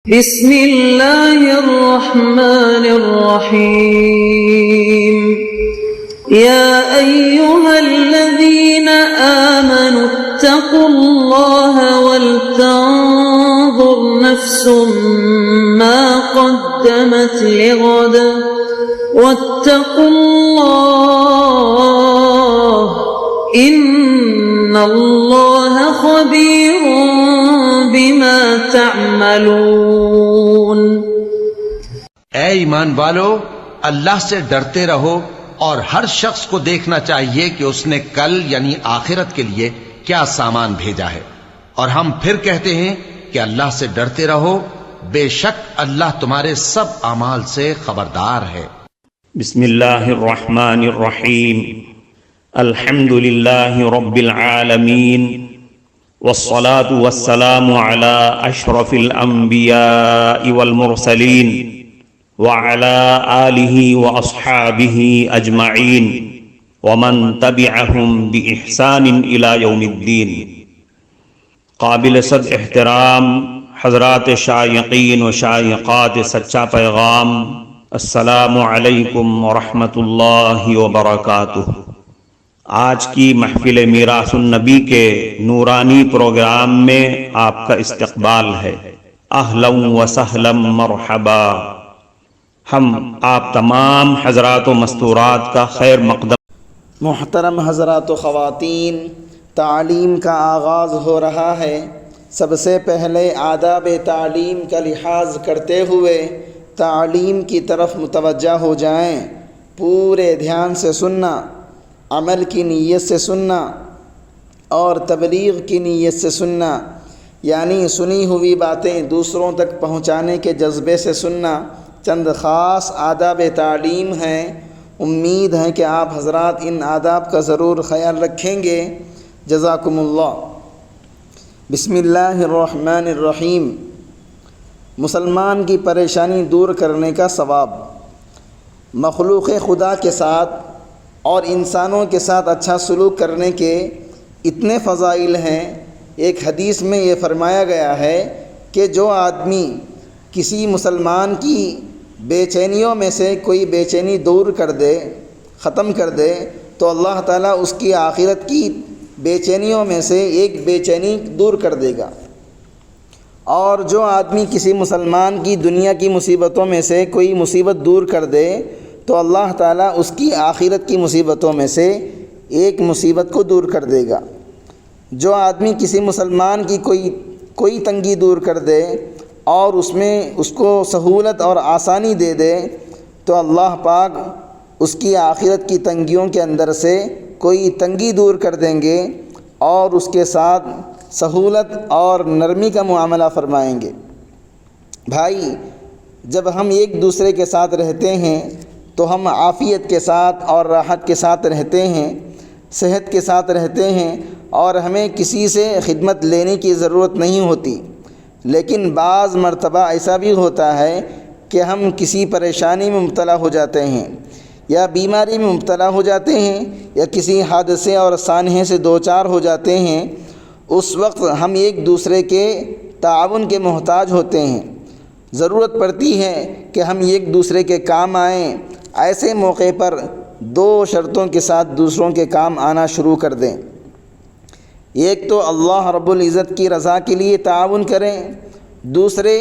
بسم اللہ الرحمن الرحیم یا ایہا الذین آمنوا اتقوا اللہ ولتنظر نفس ما قدمت لغد واتقوا اللہ ان اللہ خبیر بما تعملون۔ اے ایمان والو، اللہ سے ڈرتے رہو اور ہر شخص کو دیکھنا چاہیے کہ اس نے کل یعنی آخرت کے لیے کیا سامان بھیجا ہے، اور ہم پھر کہتے ہیں کہ اللہ سے ڈرتے رہو، بے شک اللہ تمہارے سب اعمال سے خبردار ہے۔ بسم اللہ الرحمن الرحیم، الحمد للہ رب العالمین، والصلاة والسلام على اشرف الانبیاء والمرسلین وعلى آلہ واصحابہ اجمعین ومن تبعہم بإحسان الى یوم الدین۔ قابل صد احترام حضرات شائقین و شائقات سچا پیغام، السلام علیکم ورحمۃ اللہ وبرکاتہ۔ آج کی محفل میراث النبی کے نورانی پروگرام میں آپ کا استقبال ہے۔ اہلا و سہلا مرحبا۔ ہم آپ تمام حضرات و مستورات کا خیر مقدم۔ محترم حضرات و خواتین، تعلیم کا آغاز ہو رہا ہے۔ سب سے پہلے آداب تعلیم کا لحاظ کرتے ہوئے تعلیم کی طرف متوجہ ہو جائیں۔ پورے دھیان سے سننا، عمل کی نیت سے سننا اور تبلیغ کی نیت سے سننا، یعنی سنی ہوئی باتیں دوسروں تک پہنچانے کے جذبے سے سننا۔ چند خاص آداب تعلیم ہیں، امید ہے کہ آپ حضرات ان آداب کا ضرور خیال رکھیں گے۔ جزاکم اللہ۔ بسم اللہ الرحمن الرحیم۔ مسلمان کی پریشانی دور کرنے کا ثواب۔ مخلوق خدا کے ساتھ اور انسانوں کے ساتھ اچھا سلوک کرنے کے اتنے فضائل ہیں۔ ایک حدیث میں یہ فرمایا گیا ہے کہ جو آدمی کسی مسلمان کی بے چینیوں میں سے کوئی بے چینی دور کر دے، ختم کر دے، تو اللہ تعالیٰ اس کی آخرت کی بے چینیوں میں سے ایک بے چینی دور کر دے گا، اور جو آدمی کسی مسلمان کی دنیا کی مصیبتوں میں سے کوئی مصیبت دور کر دے تو اللہ تعالیٰ اس کی آخرت کی مصیبتوں میں سے ایک مصیبت کو دور کر دے گا۔ جو آدمی کسی مسلمان کی کوئی تنگی دور کر دے اور اس کو سہولت اور آسانی دے دے تو اللہ پاک اس کی آخرت کی تنگیوں کے اندر سے کوئی تنگی دور کر دیں گے اور اس کے ساتھ سہولت اور نرمی کا معاملہ فرمائیں گے۔ بھائی، جب ہم ایک دوسرے کے ساتھ رہتے ہیں تو ہم عافیت کے ساتھ اور راحت کے ساتھ رہتے ہیں، صحت کے ساتھ رہتے ہیں، اور ہمیں کسی سے خدمت لینے کی ضرورت نہیں ہوتی۔ لیکن بعض مرتبہ ایسا بھی ہوتا ہے کہ ہم کسی پریشانی میں مبتلا ہو جاتے ہیں یا بیماری میں مبتلا ہو جاتے ہیں یا کسی حادثے اور سانحے سے دوچار ہو جاتے ہیں۔ اس وقت ہم ایک دوسرے کے تعاون کے محتاج ہوتے ہیں۔ ضرورت پڑتی ہے کہ ہم ایک دوسرے کے کام آئیں۔ ایسے موقع پر دو شرطوں کے ساتھ دوسروں کے کام آنا شروع کر دیں۔ ایک تو اللہ رب العزت کی رضا کے لیے تعاون کریں، دوسرے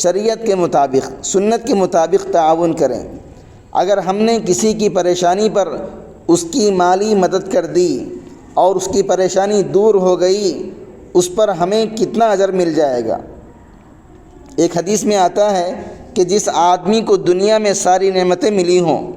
شریعت کے مطابق، سنت کے مطابق تعاون کریں۔ اگر ہم نے کسی کی پریشانی پر اس کی مالی مدد کر دی اور اس کی پریشانی دور ہو گئی، اس پر ہمیں کتنا اجر مل جائے گا۔ ایک حدیث میں آتا ہے کہ جس آدمی کو دنیا میں ساری نعمتیں ملی ہوں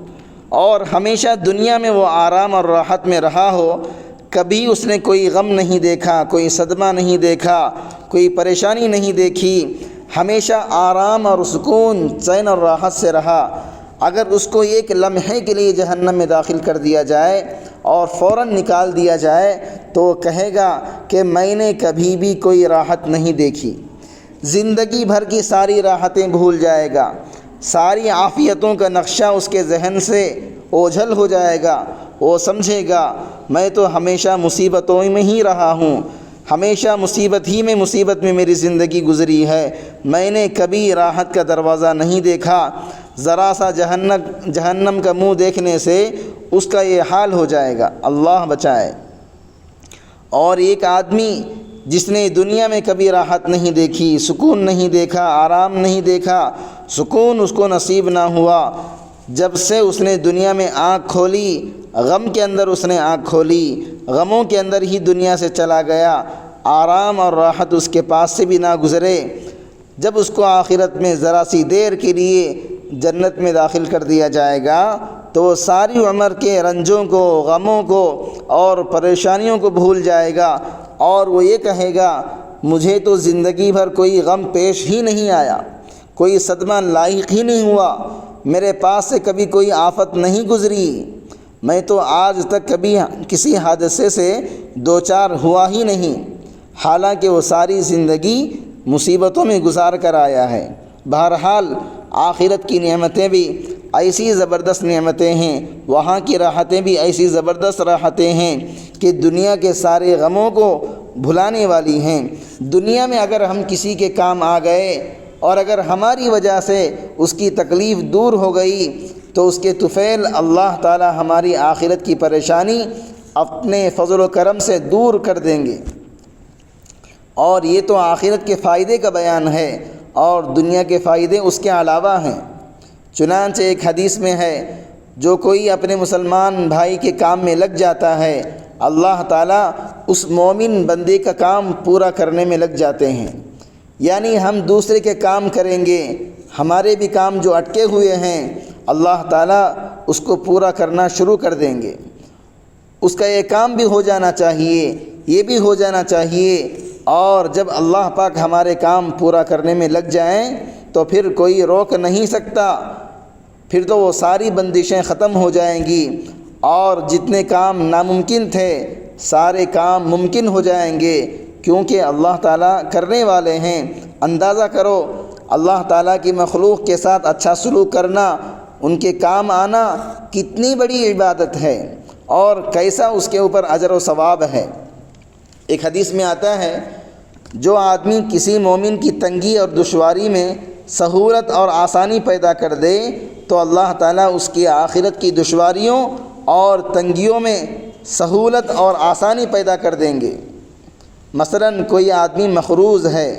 اور ہمیشہ دنیا میں وہ آرام اور راحت میں رہا ہو، کبھی اس نے کوئی غم نہیں دیکھا، کوئی صدمہ نہیں دیکھا، کوئی پریشانی نہیں دیکھی، ہمیشہ آرام اور سکون، چین اور راحت سے رہا، اگر اس کو ایک لمحے کے لیے جہنم میں داخل کر دیا جائے اور فوراً نکال دیا جائے تو وہ کہے گا کہ میں نے کبھی بھی کوئی راحت نہیں دیکھی۔ زندگی بھر کی ساری راحتیں بھول جائے گا، ساری عافیتوں کا نقشہ اس کے ذہن سے اوجھل ہو جائے گا۔ وہ سمجھے گا میں تو ہمیشہ مصیبتوں میں ہی رہا ہوں، ہمیشہ مصیبت ہی میں مصیبت میں میری زندگی گزری ہے، میں نے کبھی راحت کا دروازہ نہیں دیکھا۔ ذرا سا جہنم کا منہ دیکھنے سے اس کا یہ حال ہو جائے گا، اللہ بچائے۔ اور ایک آدمی جس نے دنیا میں کبھی راحت نہیں دیکھی، سکون نہیں دیکھا، آرام نہیں دیکھا، سکون اس کو نصیب نہ ہوا، جب سے اس نے دنیا میں آنکھ کھولی، غم کے اندر اس نے آنکھ کھولی، غموں کے اندر ہی دنیا سے چلا گیا، آرام اور راحت اس کے پاس سے بھی نہ گزرے، جب اس کو آخرت میں ذرا سی دیر کے لیے جنت میں داخل کر دیا جائے گا تو وہ ساری عمر کے رنجوں کو، غموں کو اور پریشانیوں کو بھول جائے گا، اور وہ یہ کہے گا مجھے تو زندگی بھر کوئی غم پیش ہی نہیں آیا، کوئی صدمہ لاحق ہی نہیں ہوا، میرے پاس سے کبھی کوئی آفت نہیں گزری، میں تو آج تک کبھی کسی حادثے سے دوچار ہوا ہی نہیں، حالانکہ وہ ساری زندگی مصیبتوں میں گزار کر آیا ہے۔ بہرحال آخرت کی نعمتیں بھی ایسی زبردست نعمتیں ہیں، وہاں کی راحتیں بھی ایسی زبردست راحتیں ہیں کہ دنیا کے سارے غموں کو بھلانے والی ہیں۔ دنیا میں اگر ہم کسی کے کام آ گئے اور اگر ہماری وجہ سے اس کی تکلیف دور ہو گئی تو اس کے طفیل اللہ تعالی ہماری آخرت کی پریشانی اپنے فضل و کرم سے دور کر دیں گے۔ اور یہ تو آخرت کے فائدے کا بیان ہے، اور دنیا کے فائدے اس کے علاوہ ہیں۔ چنانچہ ایک حدیث میں ہے جو کوئی اپنے مسلمان بھائی کے کام میں لگ جاتا ہے، اللہ تعالیٰ اس مومن بندے کا کام پورا کرنے میں لگ جاتے ہیں۔ یعنی ہم دوسرے کے کام کریں گے، ہمارے بھی کام جو اٹکے ہوئے ہیں اللہ تعالیٰ اس کو پورا کرنا شروع کر دیں گے۔ اس کا یہ کام بھی ہو جانا چاہیے، یہ بھی ہو جانا چاہیے، اور جب اللہ پاک ہمارے کام پورا کرنے میں لگ جائیں تو پھر کوئی روک نہیں سکتا، پھر تو وہ ساری بندشیں ختم ہو جائیں گی، اور جتنے کام ناممکن تھے سارے کام ممکن ہو جائیں گے، کیونکہ اللہ تعالیٰ کرنے والے ہیں۔ اندازہ کرو اللہ تعالیٰ کی مخلوق کے ساتھ اچھا سلوک کرنا، ان کے کام آنا کتنی بڑی عبادت ہے، اور کیسا اس کے اوپر اجر و ثواب ہے۔ ایک حدیث میں آتا ہے جو آدمی کسی مومن کی تنگی اور دشواری میں سہولت اور آسانی پیدا کر دے تو اللہ تعالیٰ اس کی آخرت کی دشواریوں اور تنگیوں میں سہولت اور آسانی پیدا کر دیں گے۔ مثلاً کوئی آدمی مقروض ہے،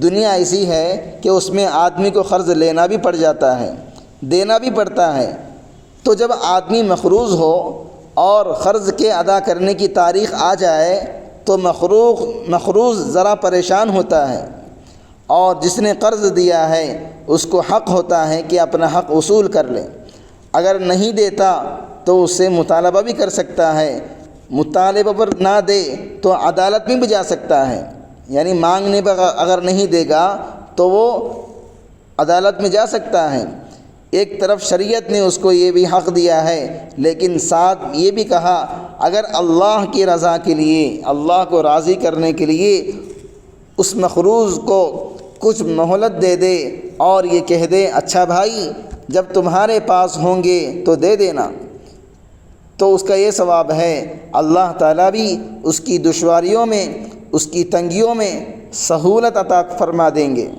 دنیا ایسی ہے کہ اس میں آدمی کو قرض لینا بھی پڑ جاتا ہے، دینا بھی پڑتا ہے، تو جب آدمی مقروض ہو اور قرض کے ادا کرنے کی تاریخ آ جائے تو مقروض ذرا پریشان ہوتا ہے، اور جس نے قرض دیا ہے اس کو حق ہوتا ہے کہ اپنا حق وصول کر لے، اگر نہیں دیتا تو اس سے مطالبہ بھی کر سکتا ہے، مطالبہ پر نہ دے تو عدالت میں بھی جا سکتا ہے، یعنی مانگنے پر اگر نہیں دے گا تو وہ عدالت میں جا سکتا ہے۔ ایک طرف شریعت نے اس کو یہ بھی حق دیا ہے، لیکن ساتھ یہ بھی کہا اگر اللہ کی رضا کے لیے، اللہ کو راضی کرنے کے لیے اس مقروض کو کچھ مہلت دے دے اور یہ کہہ دے اچھا بھائی جب تمہارے پاس ہوں گے تو دے دینا، تو اس کا یہ ثواب ہے، اللہ تعالیٰ بھی اس کی دشواریوں میں، اس کی تنگیوں میں سہولت عطا فرما دیں گے۔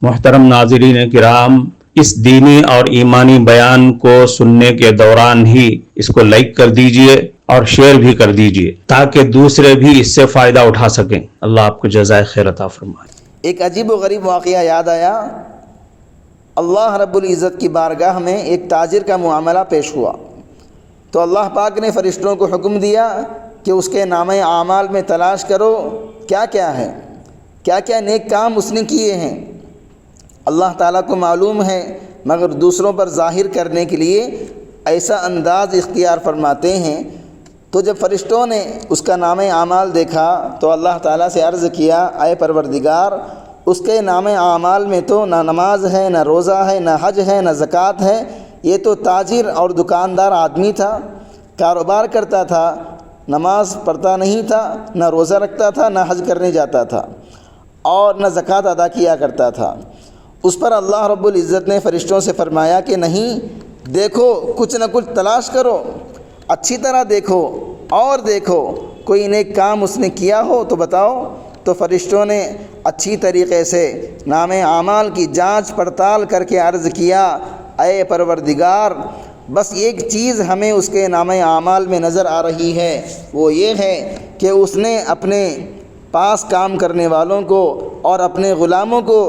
محترم ناظرین کرام، اس دینی اور ایمانی بیان کو سننے کے دوران ہی اس کو لائک کر دیجئے اور شیئر بھی کر دیجئے تاکہ دوسرے بھی اس سے فائدہ اٹھا سکیں۔ اللہ آپ کو جزائے خیر عطا فرمائے۔ ایک عجیب و غریب واقعہ یاد آیا، اللہ رب العزت کی بارگاہ میں ایک تاجر کا معاملہ پیش ہوا، تو اللہ پاک نے فرشتوں کو حکم دیا کہ اس کے نامہ اعمال میں تلاش کرو کیا کیا ہے، کیا کیا نیک کام اس نے کیے ہیں۔ اللہ تعالیٰ کو معلوم ہے، مگر دوسروں پر ظاہر کرنے کے لیے ایسا انداز اختیار فرماتے ہیں۔ تو جب فرشتوں نے اس کا نامہ اعمال دیکھا تو اللہ تعالیٰ سے عرض کیا اے پروردگار، اس کے نامہ اعمال میں تو نہ نماز ہے، نہ روزہ ہے، نہ حج ہے، نہ زکوٰۃ ہے، یہ تو تاجر اور دکاندار آدمی تھا، کاروبار کرتا تھا، نماز پڑھتا نہیں تھا، نہ روزہ رکھتا تھا، نہ حج کرنے جاتا تھا، اور نہ زکوٰۃ ادا کیا کرتا تھا۔ اس پر اللہ رب العزت نے فرشتوں سے فرمایا کہ نہیں، دیکھو کچھ نہ کچھ تلاش کرو، اچھی طرح دیکھو اور دیکھو، کوئی نیک کام اس نے کیا ہو تو بتاؤ۔ تو فرشتوں نے اچھی طریقے سے نام اعمال کی جانچ پڑتال کر کے عرض کیا، اے پروردگار، بس ایک چیز ہمیں اس کے نام اعمال میں نظر آ رہی ہے، وہ یہ ہے کہ اس نے اپنے پاس کام کرنے والوں کو اور اپنے غلاموں کو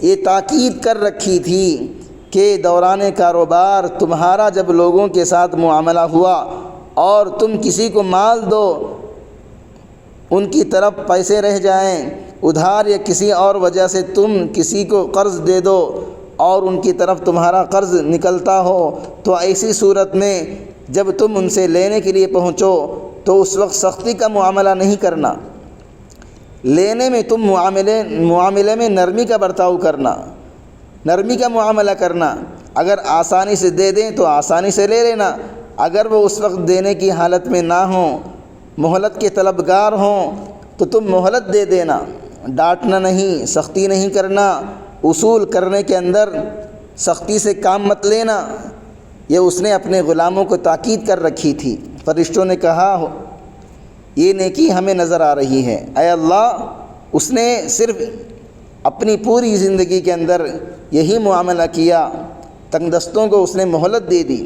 یہ تاکید کر رکھی تھی کہ دوران کاروبار تمہارا جب لوگوں کے ساتھ معاملہ ہوا اور تم کسی کو مال دو، ان کی طرف پیسے رہ جائیں ادھار یا کسی اور وجہ سے تم کسی کو قرض دے دو اور ان کی طرف تمہارا قرض نکلتا ہو، تو ایسی صورت میں جب تم ان سے لینے کے لیے پہنچو تو اس وقت سختی کا معاملہ نہیں کرنا، لینے میں تم معاملے میں نرمی کا برتاؤ کرنا، نرمی کا معاملہ کرنا۔ اگر آسانی سے دے دیں تو آسانی سے لے لینا، اگر وہ اس وقت دینے کی حالت میں نہ ہوں، مہلت کے طلبگار ہوں، تو تم مہلت دے دینا، ڈانٹنا نہیں، سختی نہیں کرنا، اصول کرنے کے اندر سختی سے کام مت لینا۔ یہ اس نے اپنے غلاموں کو تاکید کر رکھی تھی۔ فرشتوں نے کہا یہ نیکی ہمیں نظر آ رہی ہے، اے اللہ، اس نے صرف اپنی پوری زندگی کے اندر یہی معاملہ کیا، تنگ دستوں کو اس نے مہلت دے دی،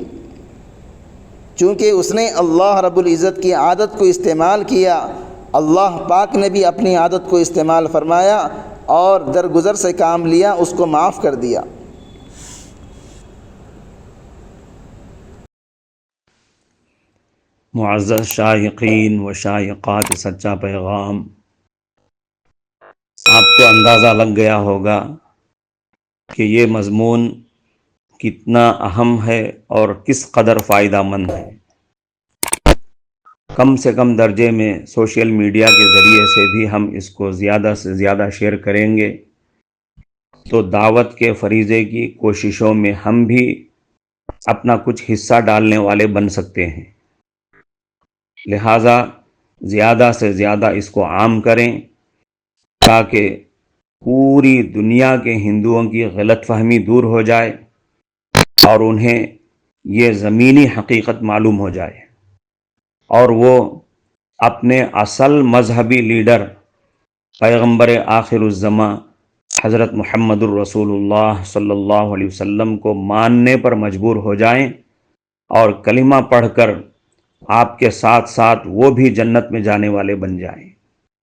چونکہ اس نے اللہ رب العزت کی عادت کو استعمال کیا۔ اللہ پاک نے بھی اپنی عادت کو استعمال فرمایا اور درگزر سے کام لیا، اس کو معاف کر دیا۔ معزز شائقین و شائقات سچا پیغام، آپ کو اندازہ لگ گیا ہوگا کہ یہ مضمون کتنا اہم ہے اور کس قدر فائدہ مند ہے۔ کم سے کم درجے میں سوشل میڈیا کے ذریعے سے بھی ہم اس کو زیادہ سے زیادہ شیئر کریں گے تو دعوت کے فریضے کی کوششوں میں ہم بھی اپنا کچھ حصہ ڈالنے والے بن سکتے ہیں۔ لہٰذا زیادہ سے زیادہ اس کو عام کریں تاکہ پوری دنیا کے ہندوؤں کی غلط فہمی دور ہو جائے اور انہیں یہ زمینی حقیقت معلوم ہو جائے اور وہ اپنے اصل مذہبی لیڈر پیغمبر آخر الزماں حضرت محمد الرسول اللہ صلی اللہ علیہ وسلم کو ماننے پر مجبور ہو جائیں اور کلمہ پڑھ کر آپ کے ساتھ ساتھ وہ بھی جنت میں جانے والے بن جائیں۔